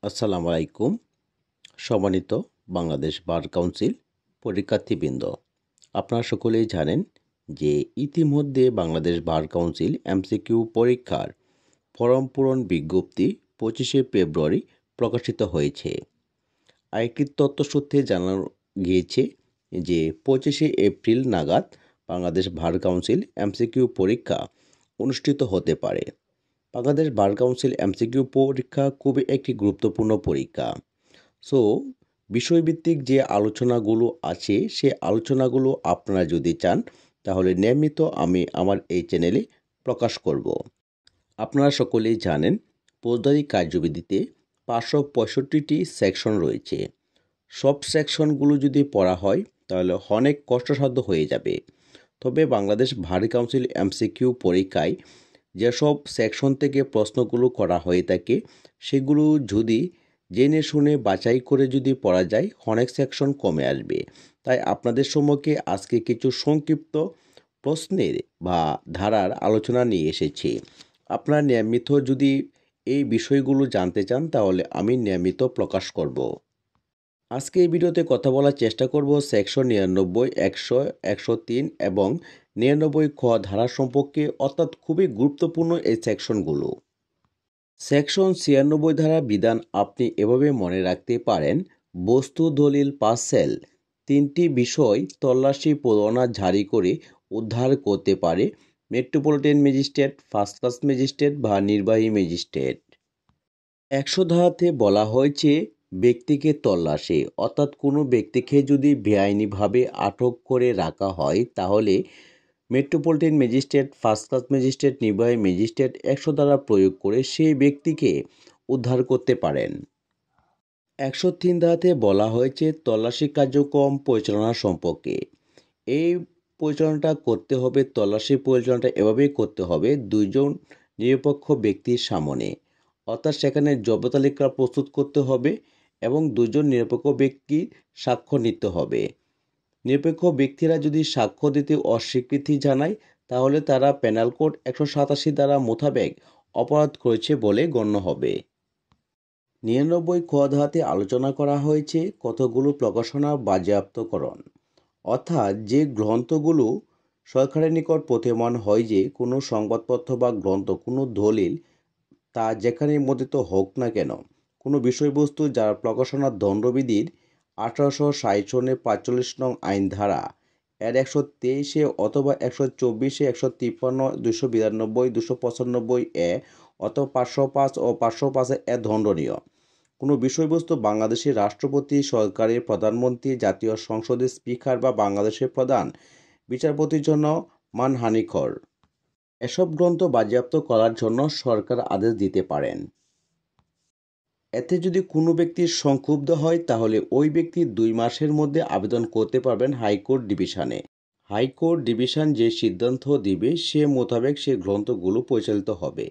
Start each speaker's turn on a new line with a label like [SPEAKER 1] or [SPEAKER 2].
[SPEAKER 1] আসসালামু আলাইকুম। সম্মানিত বাংলাদেশ বার কাউন্সিল পরীক্ষার্থীবৃন্দ, আপনারা সকলেই জানেন যে ইতিমধ্যে বাংলাদেশ বার কাউন্সিল এমসিকিউ পরীক্ষার ফরম পূরণ বিজ্ঞপ্তি 25শে ফেব্রুয়ারি প্রকাশিত হয়েছে। আরেকটি তথ্যসূত্রে জানানো গিয়েছে যে 25শে এপ্রিল নাগাদ বাংলাদেশ বার কাউন্সিল এমসিকিউ পরীক্ষা অনুষ্ঠিত হতে পারে। বাংলাদেশ বার কাউন্সিল এমসিকিউ পরীক্ষা খুবই একটি গুরুত্বপূর্ণ পরীক্ষা। সো বিষয়ভিত্তিক যে আলোচনাগুলো আছে সে আলোচনাগুলো আপনারা যদি চান তাহলে নিয়মিত আমি আমার এই চ্যানেলে প্রকাশ করব। আপনারা সকলেই জানেন ফৌজদারি কার্যবিধিতে 565টি সেকশন রয়েছে। সব সেকশনগুলো যদি পড়া হয় তাহলে অনেক কষ্টসাধ্য হয়ে যাবে। তবে বাংলাদেশ বার কাউন্সিল এমসিকিউ পরীক্ষায় যেসব সেকশন থেকে প্রশ্নগুলো করা হয়ে থাকে সেগুলো যদি জেনে শুনে বাছাই করে যদি পড়া যায় অনেক সেকশন কমে আসবে। তাই আপনাদের সম্মুখে আজকে কিছু সংক্ষিপ্ত প্রশ্নের বা ধারার আলোচনা নিয়ে এসেছি। আপনারা নিয়মিত যদি এই বিষয়গুলো জানতে চান তাহলে আমি নিয়মিত প্রকাশ করব। আজকে এই ভিডিওতে কথা বলার চেষ্টা করব সেকশন 99, 100, 103 এবং 99 খ ধারা সম্পর্কে, অর্থাৎ খুবই গুরুত্বপূর্ণ এই সেকশনগুলো। সেকশন 96 ধারা বিধান আপনি এভাবে মনে রাখতে পারেন: বস্তু, দলিল, পার্সেল তিনটি বিষয় তল্লাশি পরোয়ানা জারি করে উদ্ধার করতে পারে metropolitan magistrate, first class magistrate বা নির্বাহী ম্যাজিস্ট্রেট। 100 ধারাতে বলা হয়েছে ব্যক্তিকে তল্লাশি, অর্থাৎ কোনো ব্যক্তিকে যদি বেআইনিভাবে আটক করে রাখা হয় তাহলে metropolitan magistrate, first class magistrate, নির্বাহী ম্যাজিস্ট্রেট 100 ধারা প্রয়োগ করে সেই ব্যক্তিকে উদ্ধার করতে পারেন। 103 ধারাতে বলা হয়েছে তল্লাশি কার্যক্রম পরিচালনা সম্পর্কে। এই পরিচালনাটা করতে হবে, তল্লাশি পরিচালনাটা এভাবেই করতে হবে দুইজন নিরপেক্ষ ব্যক্তির সামনে, অর্থাৎ সেখানে জব্দ তালিকা প্রস্তুত করতে হবে এবং দুজন নিরপেক্ষ ব্যক্তির সাক্ষ্য নিতে হবে। নিরপেক্ষ ব্যক্তিরা যদি সাক্ষ্য দিতে অস্বীকৃতি জানায় তাহলে তারা পেনাল কোড 187 ধারা মোতাবেক অপরাধ করেছে বলে গণ্য হবে। 99 খ ধারাতে আলোচনা করা হয়েছে কতগুলো প্রকাশনা বাজেয়াপ্তকরণ, অর্থাৎ যে গ্রন্থগুলো সরকারের নিকট প্রতীয়মান হয় যে কোনো সংবাদপত্র বা গ্রন্থ, কোনো দলিল, তা যেখানেই মোদ্রিত হোক না কেন, কোনো বিষয়বস্তু যার প্রকাশনার দণ্ডবিধির 1860 সনে 45 নং আইন ধারা এর 123-এ অথবা 124-এ, 153, 292, 295 এ অথবা 505 ও 505 এ দণ্ডনীয়। কোনো বিষয়বস্তু বাংলাদেশের রাষ্ট্রপতি, সরকারের প্রধানমন্ত্রী, জাতীয় সংসদের স্পিকার বা বাংলাদেশের প্রধান বিচারপতির জন্য মানহানিকর। এসব গ্রন্থ বাজেয়াপ্ত করার জন্য সরকার আদেশ দিতে পারেন। এতে যদি কোনো ব্যক্তি সংক্ষুব্ধ হয় তাহলে ওই ব্যক্তি 2 মাসের মধ্যে আবেদন করতে পারবেন হাইকোর্ট ডিভিশনে। হাইকোর্ট ডিভিশন যে সিদ্ধান্ত দিবে সে মোতাবেক সে গ্রন্থগুলো পরিচালিত হবে।